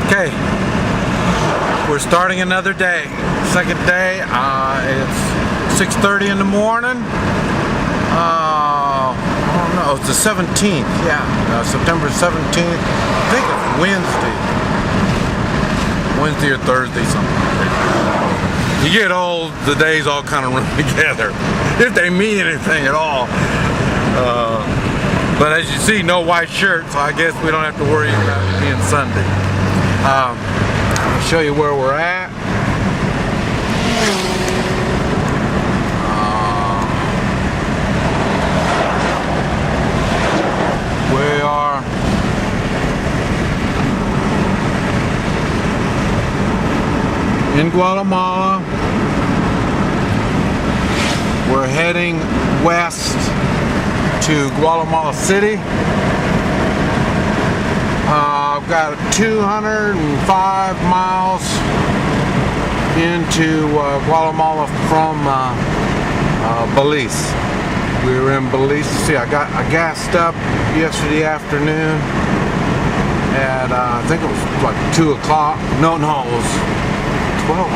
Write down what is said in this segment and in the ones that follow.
Okay, we're starting another day. Second day. It's 6:30 in the morning. I don't know. It's the 17th. Yeah, September 17th. I think it's Wednesday or Thursday, something like that. You get old, the days all kind of run together, if they mean anything at all. But as you see, no white shirt, so I guess we don't have to worry about it being Sunday. I'll show you where we're at. We are in Guatemala. We're heading west to Guatemala City. I've got 205 miles into Guatemala from Belize. We were in Belize. See, I gassed up yesterday afternoon at I think it was like 2 o'clock. No, it was 12.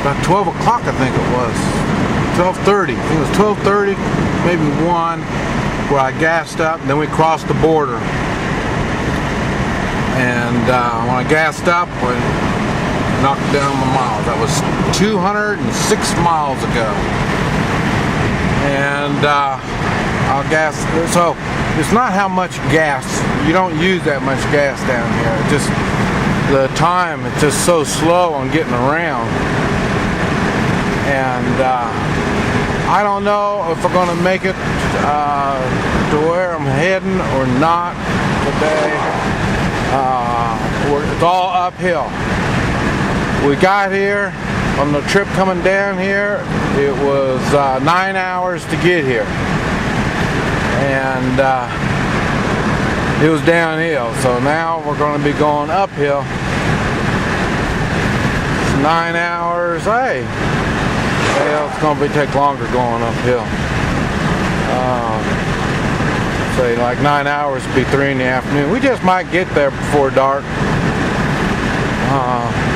About 12 o'clock, I think it was. 12:30. I think it was 12:30, maybe 1, where I gassed up, and then we crossed the border. And when I gassed up, we knocked down my miles. That was 206 miles ago. And I'll gas. So it's not how much gas. You don't use that much gas down here. It just the time. It's just so slow on getting around. And I don't know if we're going to make it to where I'm heading or not today. It's all uphill. We got here on the trip coming down here. It was 9 hours to get here, and it was downhill. So now we're going to be going uphill. It's 9 hours. Hey. Well, it's going to take longer going uphill. Say like 9 hours would be 3 in the afternoon. We just might get there before dark.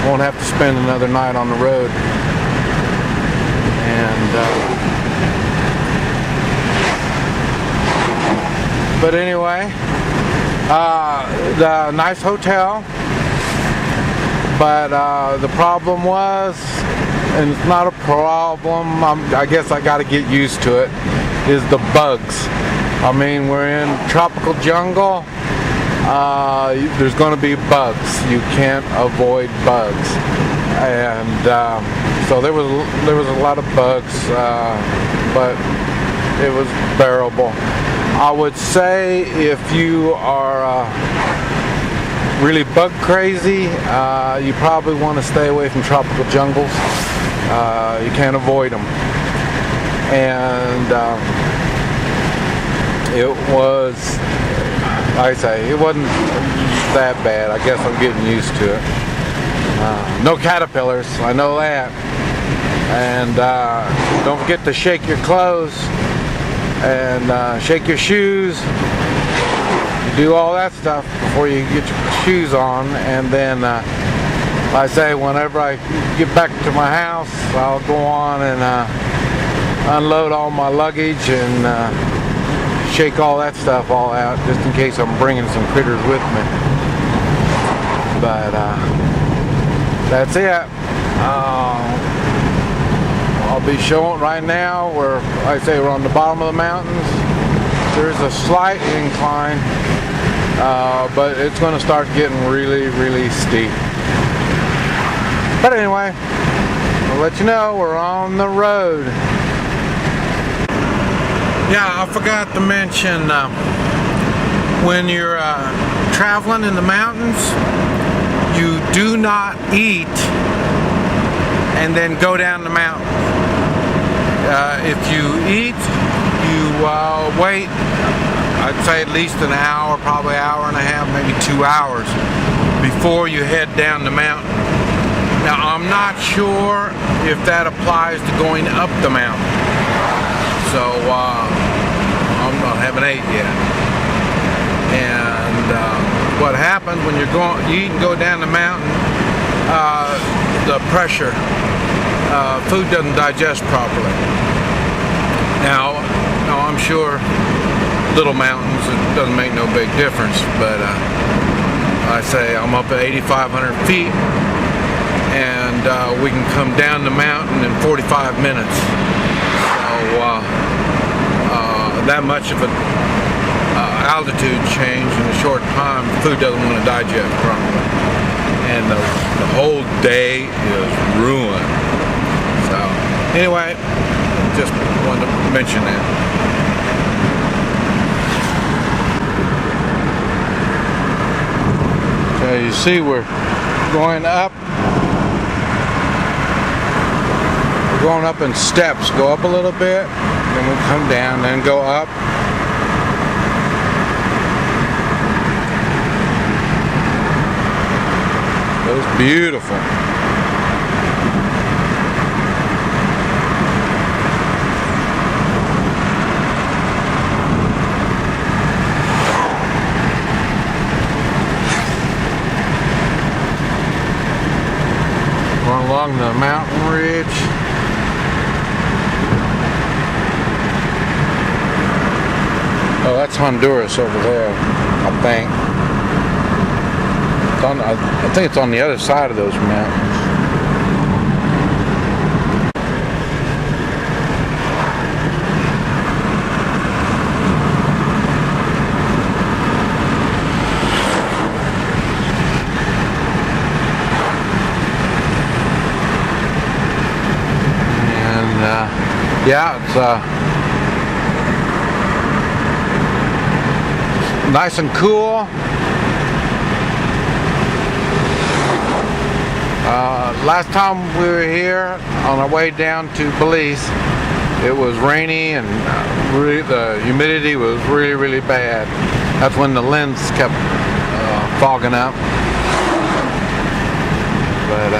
Won't have to spend another night on the road. And but anyway, the nice hotel. But the problem was, and it's not a problem, I guess I got to get used to it, is the bugs. I mean, we're in tropical jungle. There's going to be bugs. You can't avoid bugs. And so there was a lot of bugs, but it was bearable. I would say if you are really bug crazy, you probably want to stay away from tropical jungles. You can't avoid them. And it was, like I say, it wasn't that bad. I guess I'm getting used to it. No caterpillars, I know that. And don't forget to shake your clothes and shake your shoes. Do all that stuff before you get your shoes on. And then like I say, whenever I get back to my house, I'll go on and unload all my luggage and shake all that stuff all out, just in case I'm bringing some critters with me. But that's it. I'll be showing right now where, like I say, we're on the bottom of the mountains. There's a slight incline, but it's going to start getting really, really steep. But anyway, I'll let you know we're on the road. Yeah, I forgot to mention, when you're traveling in the mountains, you do not eat and then go down the mountain. If you eat, you wait, I'd say at least an hour, probably an hour and a half, maybe 2 hours before you head down the mountain. Now, I'm not sure if that applies to going up the mountain. So, I haven't ate yet. And what happens when you're going, you eat and go down the mountain, the pressure, food doesn't digest properly. Now I'm sure little mountains, it doesn't make no big difference, but I say I'm up at 8,500 feet, and we can come down the mountain in 45 minutes. So that much of an altitude change in a short time, food doesn't want to digest properly, and the whole day is ruined. So anyway, just wanted to mention that. So you see we're going up. We're going up in steps. Go up a little bit, then we come down, then go up. It's beautiful. Going along the mountain ridge. Oh, that's Honduras over there, I think. I think it's on the other side of those mountains. And yeah, it's nice and cool. Last time we were here on our way down to Belize, it was rainy and the humidity was really, really bad. That's when the lens kept fogging up. But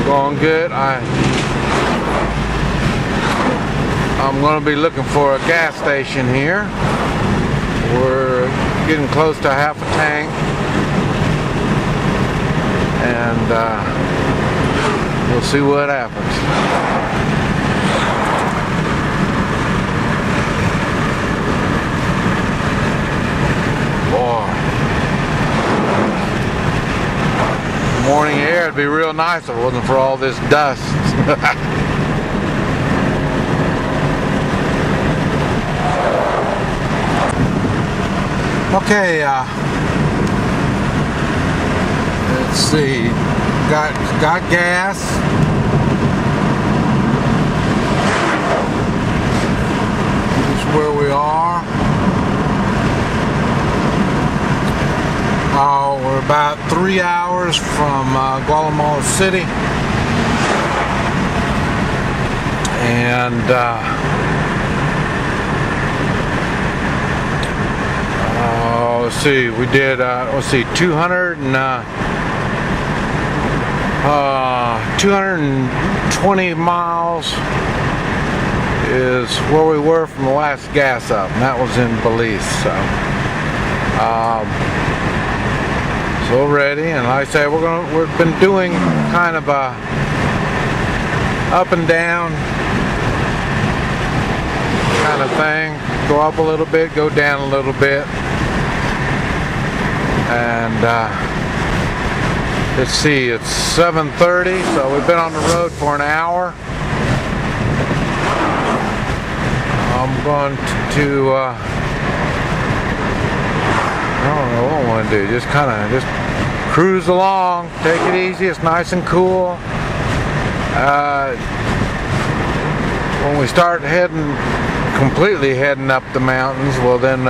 going good. I'm going to be looking for a gas station here. We're getting close to half a tank, and we'll see what happens. Boy, morning air would be real nice if it wasn't for all this dust. Okay, let's see. Got gas. This is where we are. We're about 3 hours from Guatemala City, and let's see, we did 220 miles is where we were from the last gas up, and that was in Belize. So ready, and like I say, we've been doing kind of a up and down kind of thing. Go up a little bit, go down a little bit. And let's see, it's 7:30, so we've been on the road for an hour. I'm going to I don't know what I want to do, just cruise along, take it easy. It's nice and cool. When we start completely heading up the mountains, well then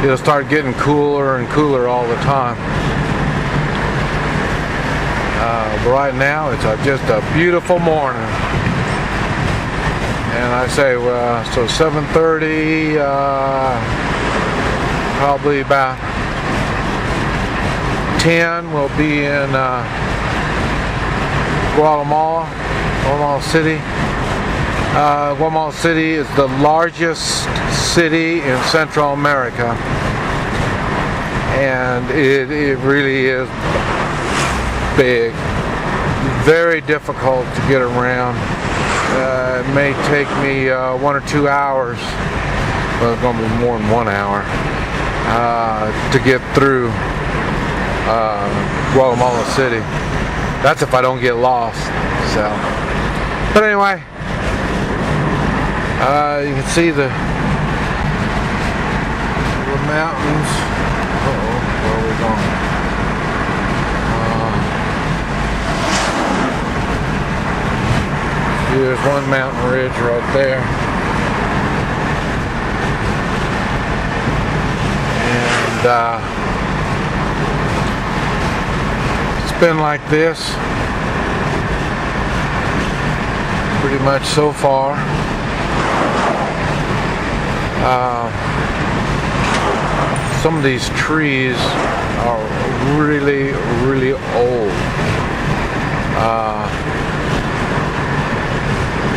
it'll start getting cooler and cooler all the time. But right now it's just a beautiful morning. And I say, so 7:30, probably about 10 we'll be in Guatemala City. Guatemala City is the largest city in Central America, and it really is big. Very difficult to get around. It may take me 1 or 2 hours, well, it's going to be more than 1 hour, to get through Guatemala City. That's if I don't get lost. So, but anyway, you can see the mountains. Uh-oh, where are we going? There's one mountain ridge right there. And it's been like this pretty much so far. Some of these trees are really, really old.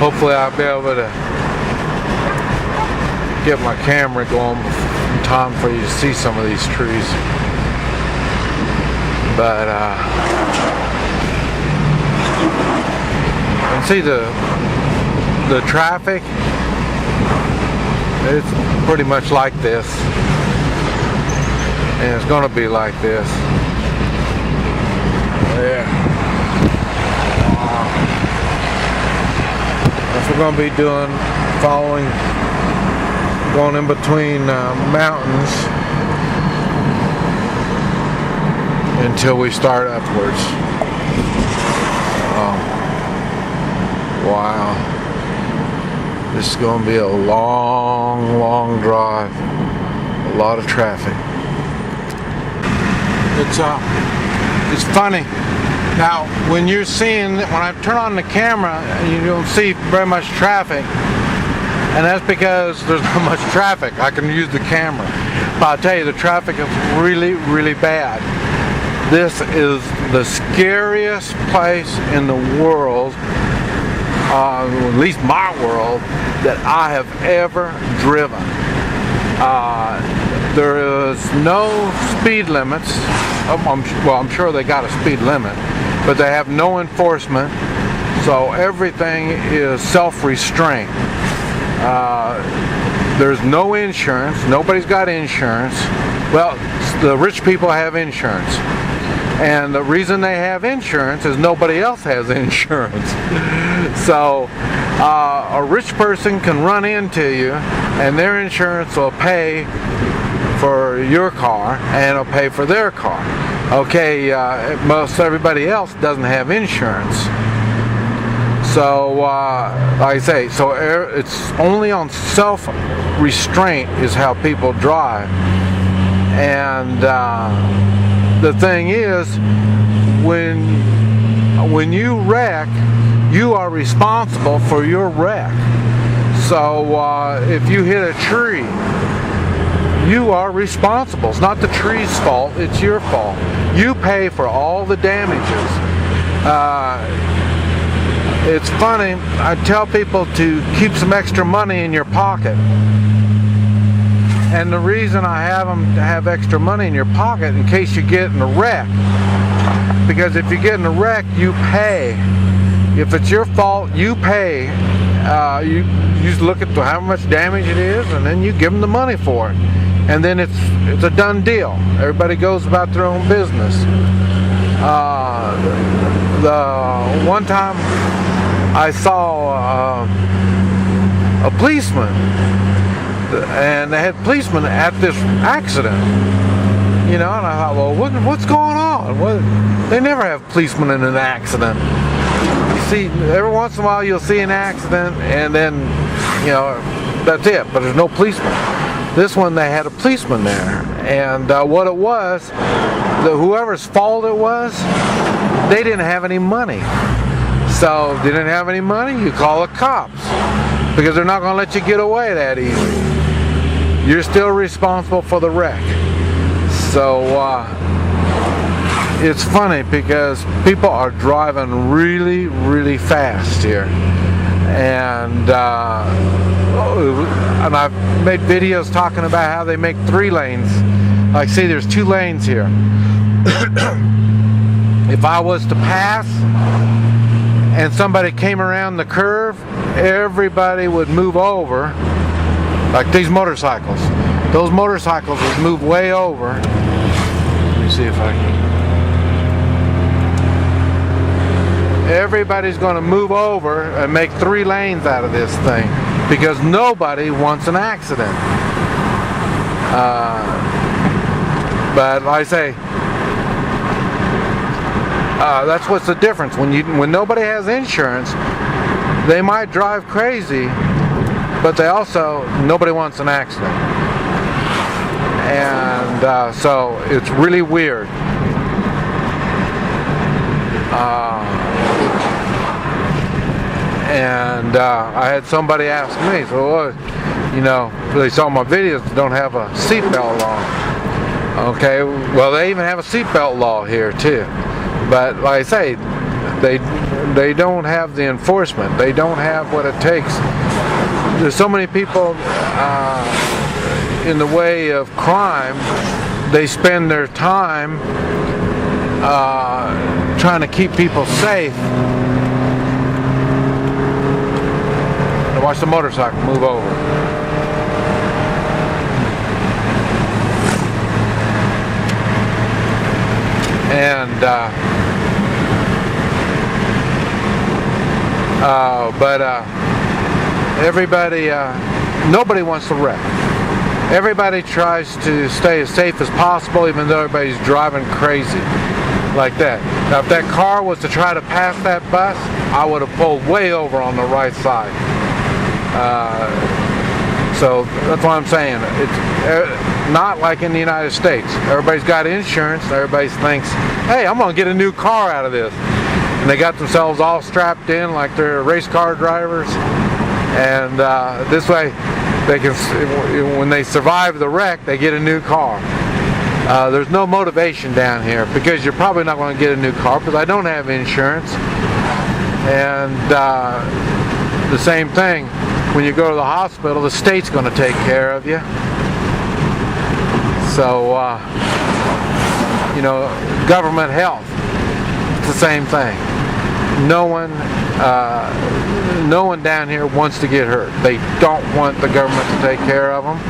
Hopefully I'll be able to get my camera going in time for you to see some of these trees. But you can see the traffic. It's pretty much like this, and it's going to be like this. Yeah. That's what we're going to be doing, going in between mountains until we start upwards. Oh, wow. This is going to be a long, long drive. A lot of traffic. It's funny. Now, when I turn on the camera, you don't see very much traffic, and that's because there's not much traffic. I can use the camera. But I'll tell you, the traffic is really, really bad. This is the scariest place in the world, at least my world, that I have ever driven. There is no speed limits. I'm sure they got a speed limit, but they have no enforcement, so everything is self-restraint. There's no insurance. Nobody's got insurance. Well, the rich people have insurance, and the reason they have insurance is nobody else has insurance. So a rich person can run into you, and their insurance will pay for your car, and it'll pay for their car. Okay, most everybody else doesn't have insurance. So, like I say, so it's only on self-restraint is how people drive. And the thing is, when you wreck, you are responsible for your wreck. So if you hit a tree, you are responsible. It's not the tree's fault, it's your fault. You pay for all the damages. It's funny, I tell people to keep some extra money in your pocket. And the reason I have them to have extra money in your pocket in case you get in a wreck. Because if you get in a wreck, you pay. If it's your fault, you pay. You just look at how much damage it is, and then you give them the money for it. And then it's a done deal. Everybody goes about their own business. The one time I saw a policeman, and they had policemen at this accident. You know, and I thought, well, what's going on? They never have policemen in an accident. You see, every once in a while you'll see an accident, and then, you know, that's it. But there's no policeman. This one, they had a policeman there, and what it was, whoever's fault it was, they didn't have any money. So if they didn't have any money, you call the cops, because they're not going to let you get away that easy. You're still responsible for the wreck. So it's funny because people are driving really, really fast here, and I've made videos talking about how they make 3 lanes. Like, see, there's 2 lanes here. If I was to pass and somebody came around the curve, everybody would move over. Like these motorcycles. Those motorcycles would move way over. Let me see if I can. Everybody's going to move over and make 3 lanes out of this thing because nobody wants an accident. But like I say, that's what's the difference. When nobody has insurance, they might drive crazy, but nobody wants an accident. And so it's really weird. I had somebody ask me, so they saw my videos don't have a seatbelt law. Okay, well, they even have a seatbelt law here too. But like I say, they don't have the enforcement. They don't have what it takes. There's so many people in the way of crime. They spend their time trying to keep people safe. And watch the motorcycle move over. And nobody wants to wreck. Everybody tries to stay as safe as possible, even though everybody's driving crazy like that. Now, if that car was to try to pass that bus, I would have pulled way over on the right side. So that's what I'm saying. It's not like in the United States. Everybody's got insurance. Everybody thinks, hey, I'm going to get a new car out of this. And they got themselves all strapped in like they're race car drivers. And this way, they can, when they survive the wreck, they get a new car. There's no motivation down here because you're probably not going to get a new car because I don't have insurance. And the same thing, when you go to the hospital, the state's going to take care of you. So, government health, it's the same thing. No one down here wants to get hurt. They don't want the government to take care of them.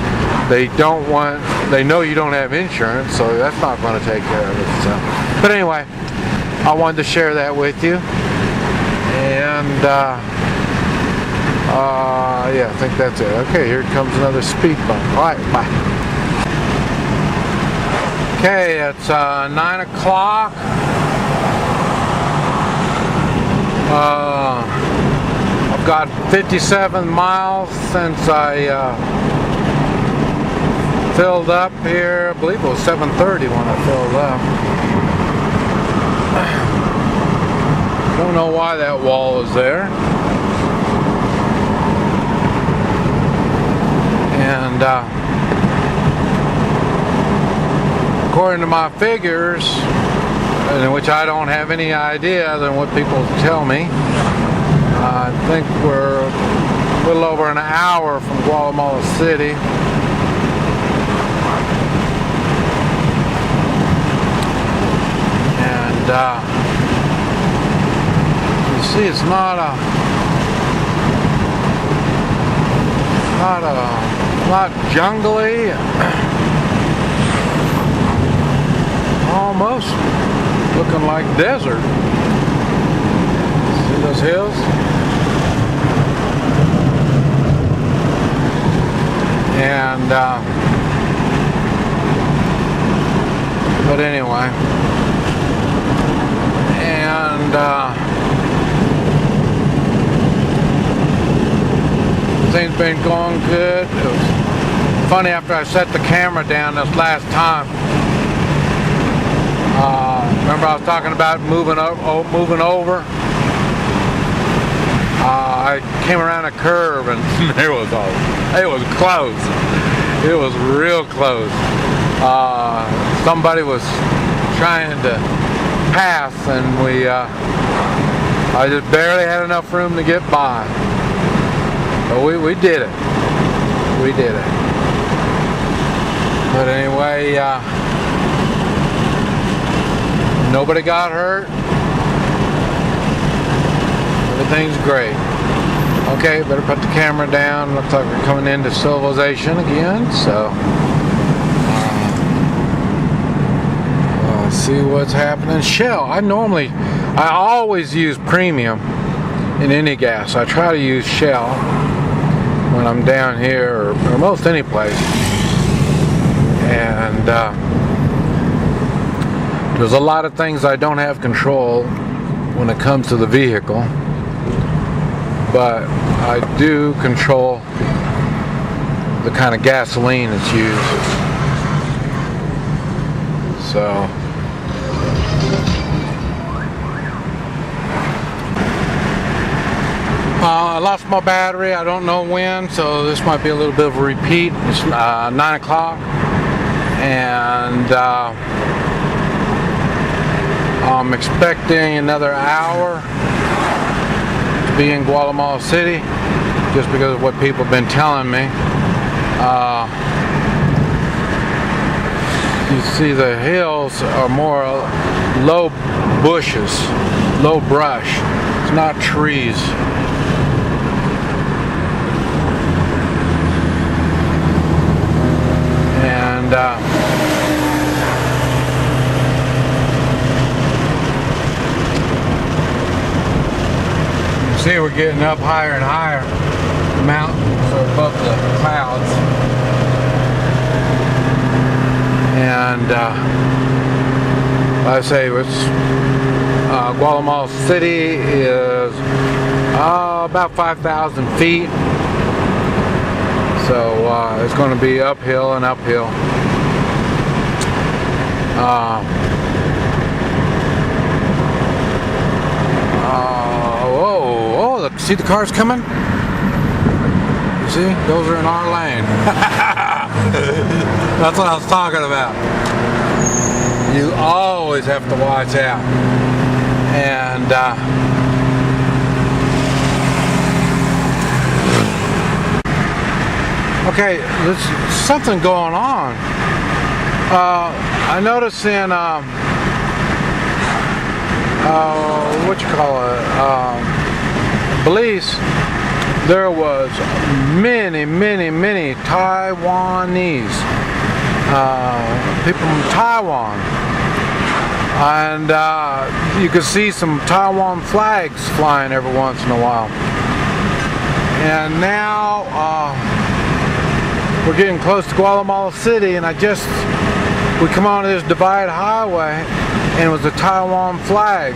They know you don't have insurance, so that's not going to take care of it. So. But anyway, I wanted to share that with you. And, yeah, I think that's it. Okay, here comes another speed bump. All right, bye. Okay, it's 9 o'clock. I've got 57 miles since I filled up here. I believe it was 7:30 when I filled up. Don't know why that wall is there. And according to my figures, in which I don't have any idea than what people tell me, I think we're a little over an hour from Guatemala City. And you see, it's not jungly. Almost looking like desert. See those hills? And but anyway, and things been going good. It was funny after I set the camera down this last time. Remember I was talking about moving over? I came around a curve and it was close. It was real close. Somebody was trying to pass and I just barely had enough room to get by. But we did it. We did it. But anyway, nobody got hurt. Everything's great. Okay, better put the camera down. Looks like we're coming into civilization again. So, let's see what's happening. Shell. I always use premium in any gas. I try to use Shell when I'm down here or most any place. And there's a lot of things I don't have control when it comes to the vehicle, but I do control the kind of gasoline that's used. So I lost my battery. I don't know when, so this might be a little bit of a repeat. It's 9 o'clock, and I'm expecting another hour to be in Guatemala City, just because of what people have been telling me. You see the hills are more low bushes, low brush. It's not trees. And you see we're getting up higher and higher. The mountains are above the clouds. And like I say, it's Guatemala City is about 5,000 feet. So it's going to be uphill and uphill. Whoa, look, see the cars coming? You see? Those are in our lane. That's what I was talking about. You always have to watch out. And okay, there's something going on. I noticed in Belize, there was many Taiwanese people from Taiwan, and you could see some Taiwan flags flying every once in a while. And now we're getting close to Guatemala City, and we come onto this divided highway, and it was a Taiwan flag.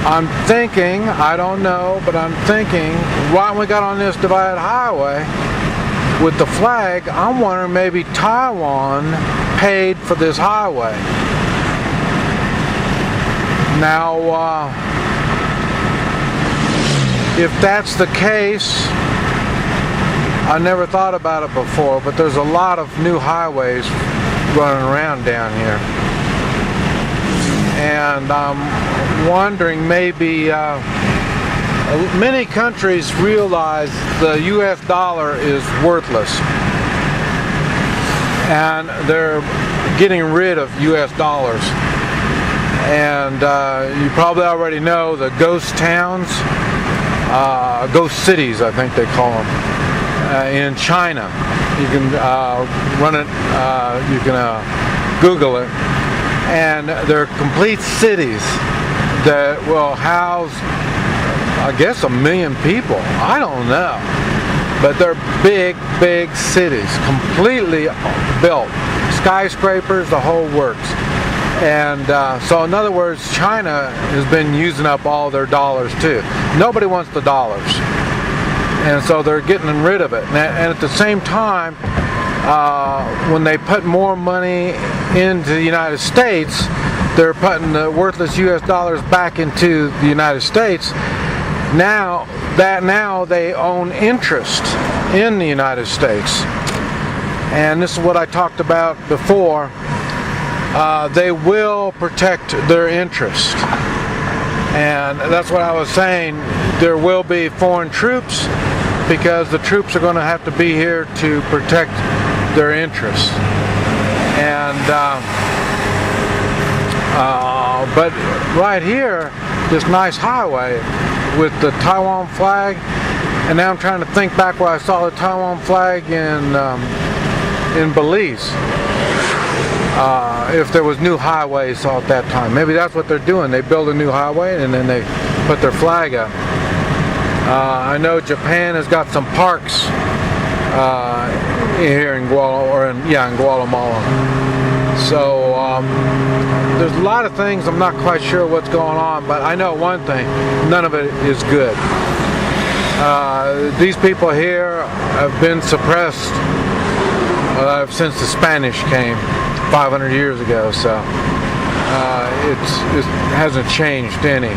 I'm thinking, I don't know, but I'm thinking, right when we got on this divided highway with the flag, I'm wondering maybe Taiwan paid for this highway. Now, if that's the case, I never thought about it before, but there's a lot of new highways running around down here. And I'm wondering maybe many countries realize the US dollar is worthless, and they're getting rid of US dollars. And you probably already know the ghost towns, ghost cities, I think they call them, in China. You can run it, you can Google it, and they're complete cities that will house, I guess, 1 million people. I don't know, but they're big cities, completely built, skyscrapers, the whole works. And so in other words, China has been using up all their dollars too. Nobody wants the dollars, and so they're getting rid of it. And at the same time, when they put more money into the United States, they're putting the worthless US dollars back into the United States. Now they own interest in the United States. And this is what I talked about before. They will protect their interest. And that's what I was saying. there will be foreign troops because the troops are going to have to be here to protect their interests. And but right here, this nice highway with the Taiwan flag, and now I'm trying to think back where I saw the Taiwan flag in Belize. If there was new highways at that time, maybe that's what they're doing. They build a new highway and then they put their flag up. I know Japan has got some parks here in Guatemala. So there's a lot of things. I'm not quite sure what's going on, but I know one thing: none of it is good. These people here have been suppressed since the Spanish came 500 years ago. So it hasn't changed any.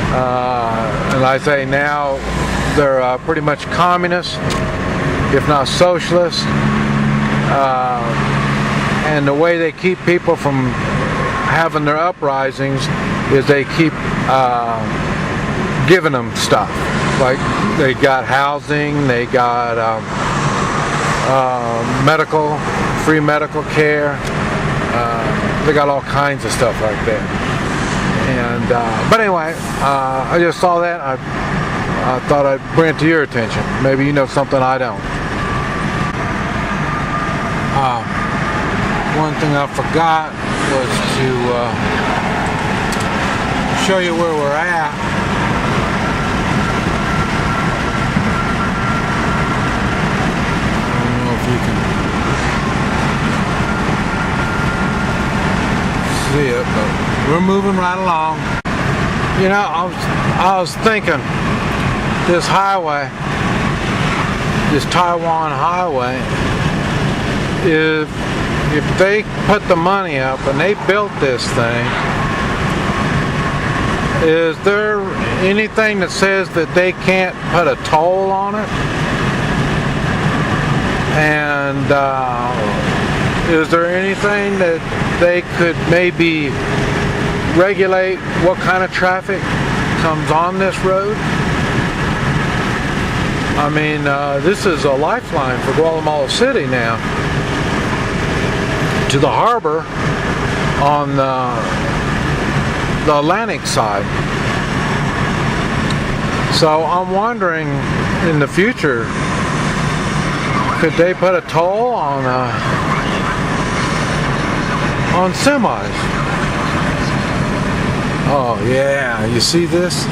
And I say now they're pretty much communist, if not socialist. And the way they keep people from having their uprisings is they keep giving them stuff. Like they got housing, they got free medical care. They got all kinds of stuff like that. And but anyway, I just saw that. I thought I'd bring it to your attention. Maybe you know something I don't. One thing I forgot was to show you where we're at. I don't know if you can see it, but we're moving right along. You know, I was thinking this highway, this Taiwan highway, if they put the money up and they built this thing, is there anything that says that they can't put a toll on it? And is there anything that they could maybe regulate what kind of traffic comes on this road? I mean, this is a lifeline for Guatemala City now to the harbor on the Atlantic side. So I'm wondering, in the future, could they put a toll on semis? Oh yeah, you see this?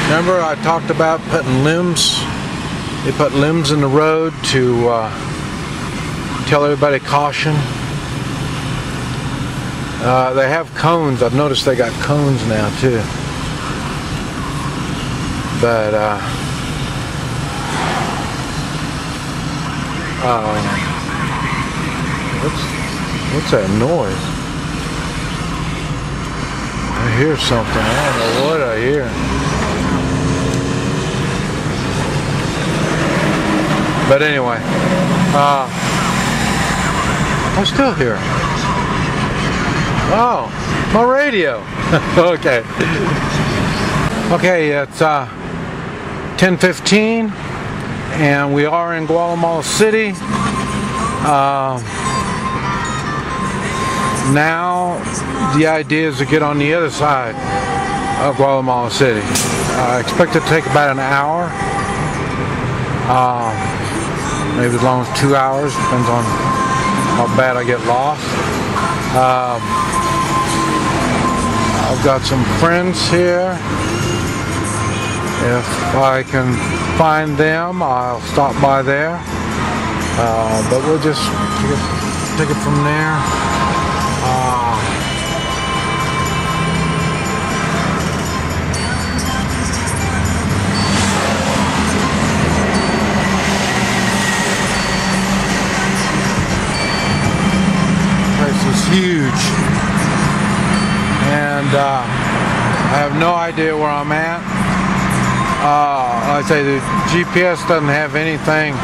Remember I talked about putting limbs? They put limbs in the road to tell everybody caution. They have cones. I've noticed they got cones now too. But what's that noise? I hear something. I don't know what I hear. But anyway, I'm still here. Oh, my radio. Okay. Okay, it's 10:15, and we are in Guatemala City. Now the idea is to get on the other side of Guatemala City. I expect it to take about an hour, maybe as long as 2 hours, depends on how bad I get lost. I've got some friends here. If I can find them, I'll stop by there. But we'll just take it from there. This is huge, and I have no idea where I'm at. Like I say, the GPS doesn't have anything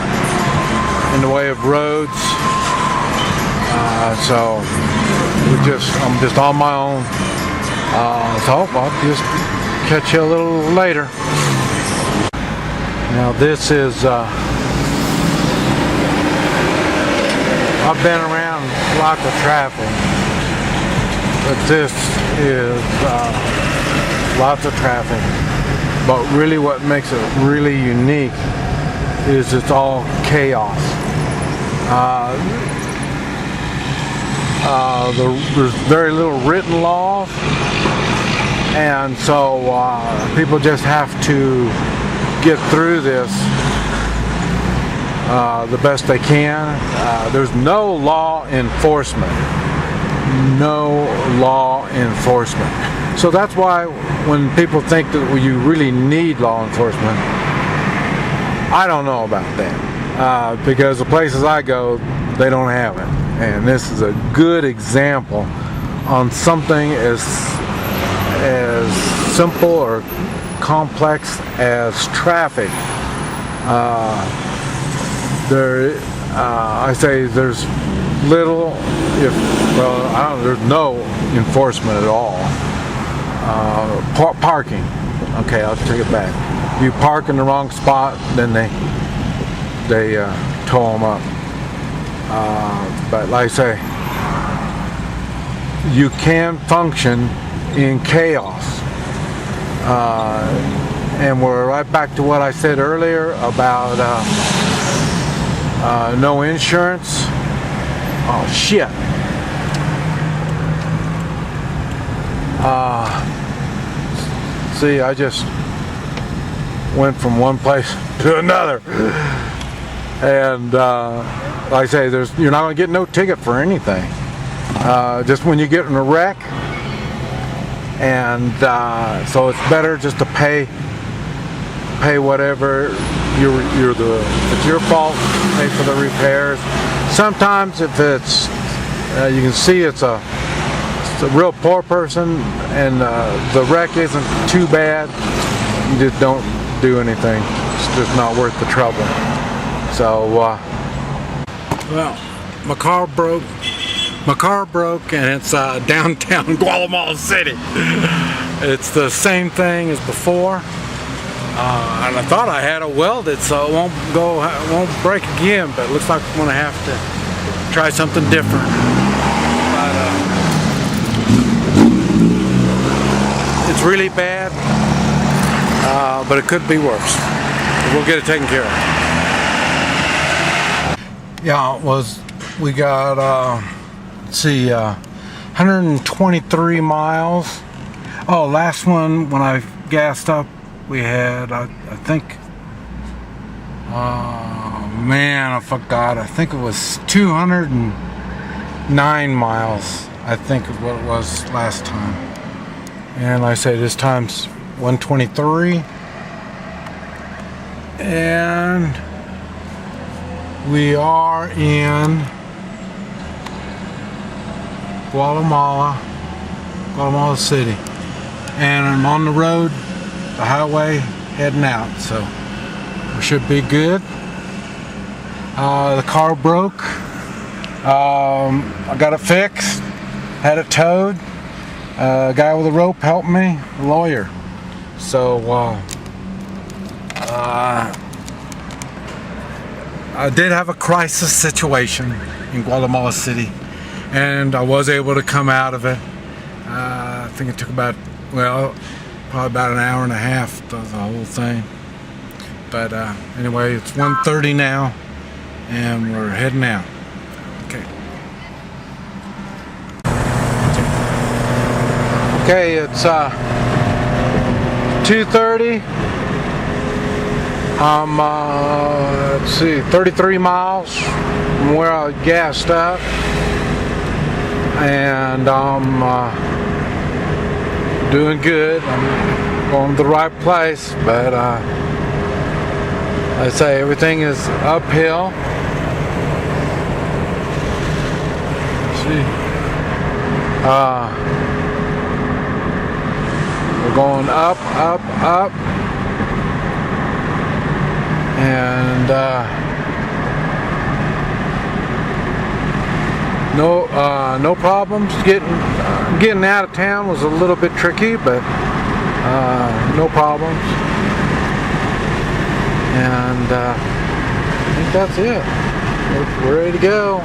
in the way of roads, so I'm just on my own. So I'll just catch you a little later. Now this is, I've been around lots of traffic, but this is lots of traffic. But really what makes it really unique is it's all chaos. There's very little written laws, and so people just have to get through this the best they can. There's no law enforcement. No law enforcement. So that's why when people think that you really need law enforcement, I don't know about that. Because the places I go, they don't have it. And this is a good example on something as simple or complex as traffic. I say there's little, there's no enforcement at all. Parking. Okay, I'll take it back. If you park in the wrong spot, then they tow them up. But like I say, you can function in chaos. And we're right back to what I said earlier about no insurance. Oh shit. See, I just went from one place to another. And like I say, you're not going to get no ticket for anything. Just when you get in a wreck. And so it's better just to pay whatever if it's your fault, pay for the repairs. Sometimes if it's you can see it's a real poor person and the wreck isn't too bad, you just don't do anything. It's just not worth the trouble. So well, my car broke and it's downtown Guatemala City. It's the same thing as before, and I thought I had it welded so it won't break again, but it looks like I'm gonna have to try something different. But it's really bad, but it could be worse. We'll get it taken care of. Yeah, we got let's see, 123 miles. Oh, last one when I gassed up, we had I think, oh man, I forgot. I think it was 209 miles. I think is what it was last time. And like I say, this time's 123, and we are in Guatemala City, and I'm on the road, the highway, heading out, so we should be good. The car broke. I got it fixed, had it towed. A guy with a rope helped me, a lawyer. So I did have a crisis situation in Guatemala City, and I was able to come out of it. I think it took probably about an hour and a half, the whole thing. But anyway, it's 1:30 now, and we're heading out. Okay. Okay, it's 2:30. I'm let's see, 33 miles from where I gassed up, and I'm doing good. I'm going to the right place, but I say everything is uphill. Let's see, we're going up, and no problems. Getting out of town was a little bit tricky, but No problems. And I think that's it. We're ready to go.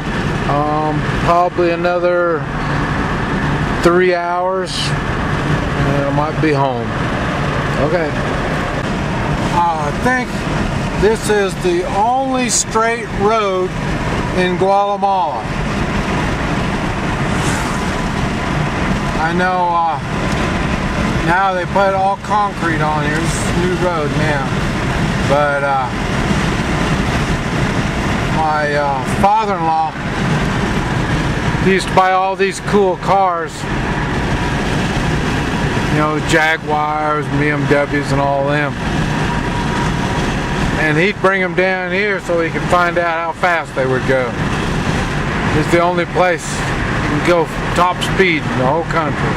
Probably another 3 hours and I might be home. Okay. I think this is the only straight road in Guatemala. I know now they put all concrete on here. This is a new road now. But my father-in-law, he used to buy all these cool cars. You know, Jaguars, BMWs and all them. And he'd bring them down here so he could find out how fast they would go. It's the only place you can go top speed in the whole country.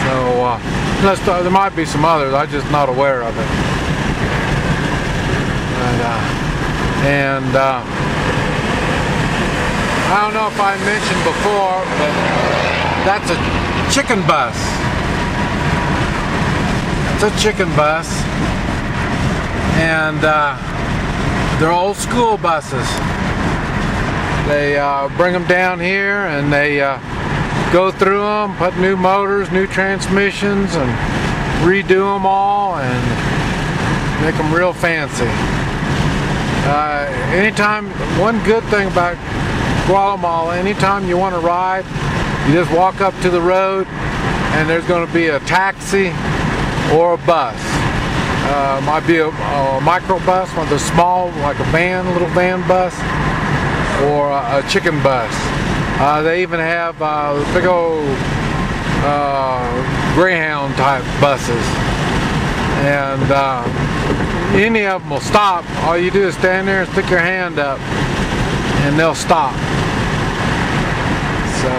So, unless there might be some others, I'm just not aware of it. But, I don't know if I mentioned before, but that's a chicken bus. It's a chicken bus. And they're old school buses. They bring them down here and they go through them, put new motors, new transmissions, and redo them all and make them real fancy. Anytime, one good thing about Guatemala, anytime you want to ride, you just walk up to the road and there's going to be a taxi or a bus. Might be a microbus, one of the small, like a van, little van bus, or a chicken bus. They even have big old Greyhound type buses. And any of them will stop. All you do is stand there and stick your hand up and they'll stop. So,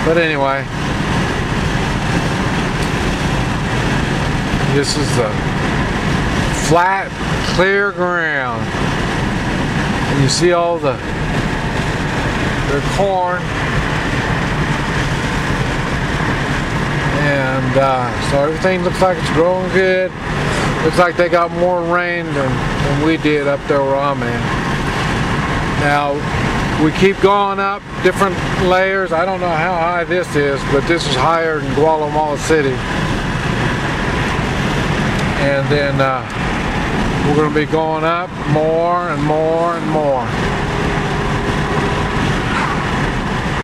but anyway, this is the flat, clear ground. And you see all the corn. And so everything looks like it's growing good. Looks like they got more rain than we did up there where I'm at. Now, we keep going up different layers. I don't know how high this is, but this is higher than Guatemala City. And then we're going to be going up more and more and more.